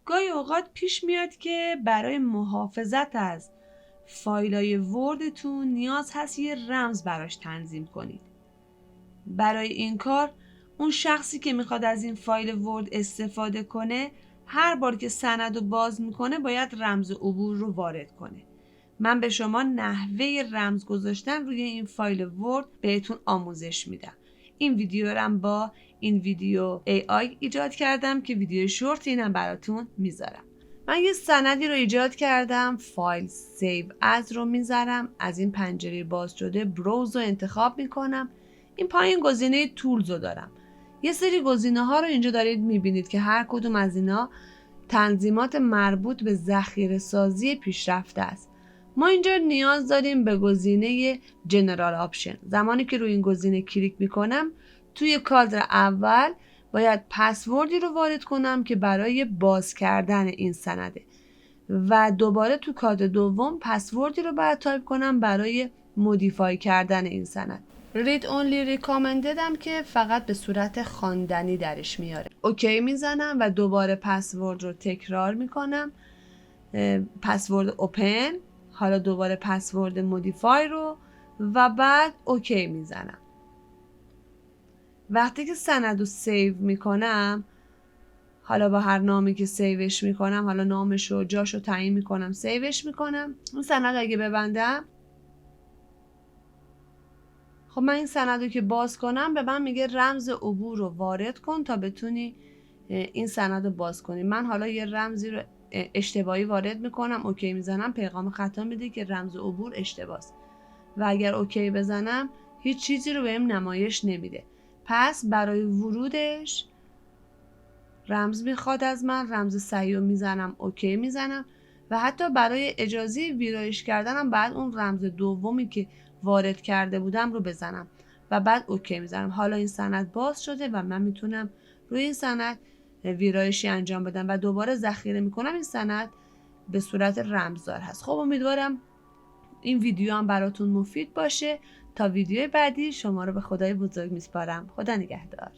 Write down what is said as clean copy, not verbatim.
گاهی اوقات پیش میاد که برای محافظت از فایلای وردتون نیاز هست یه رمز براش تنظیم کنید. برای این کار اون شخصی که میخواد از این فایل ورد استفاده کنه هر بار که سند رو باز میکنه باید رمز عبور رو وارد کنه. من به شما نحوه رمز گذاشتن روی این فایل ورد بهتون آموزش میدم. این ویدیو رو هم با این ویدیو AI ایجاد کردم که ویدیو شورت اینم براتون میذارم. من یه سندی رو ایجاد کردم، فایل سیو از رو میذارم، از این پنجره باز شده بروز رو انتخاب میکنم. این پایین گزینه تولز رو دارم. یه سری گزینه ها رو اینجا دارید میبینید که هر کدوم از اینا تنظیمات مربوط به ذخیره سازی پیشرفته است. ما اینجا نیاز داریم به گزینه جنرال آپشن. زمانی که روی این گزینه کلیک میکنم توی کادر اول باید پسوردی رو وارد کنم که برای باز کردن این سنده و دوباره تو کادر دوم پسوردی رو باید تایپ کنم برای مودیفای کردن این سند. رید اونلی ریکامندد هم که فقط به صورت خواندنی درش میاره. اوکی میزنم و دوباره پسورد رو تکرار میکنم. پسورد اوپن، حالا دوباره پسورد مودیفای رو و بعد اوکی میزنم. وقتی که سند رو سیو میکنم، حالا با هر نامی که سیوش میکنم، حالا نامش رو جاش رو تعیین میکنم، سیوش میکنم. اون سند اگه ببندم، خب من این سند رو که باز کنم به من میگه رمز عبور رو وارد کن تا بتونی این سند رو باز کنی. من حالا یه رمزی رو اشتباهی وارد میکنم، اوکی میزنم، پیغام خطا میده که رمز عبور اشتباهه و اگر اوکی بزنم هیچ چیزی رو بهم نمایش نمیده. پس برای ورودش رمز میخواد از من، رمز صحیح رو میزنم، اوکی میزنم و حتی برای اجازه ویرایش کردنم بعد اون رمز دومی که وارد کرده بودم رو بزنم و بعد اوکی میزنم. حالا این سند باز شده و من میتونم روی این سند ویرایشی انجام بدم و دوباره ذخیره میکنم. این سند به صورت رمزدار هست. خب امیدوارم این ویدیو هم براتون مفید باشه. تا ویدیو بعدی شما رو به خدای بزرگ میسپارم. خدا نگهدار.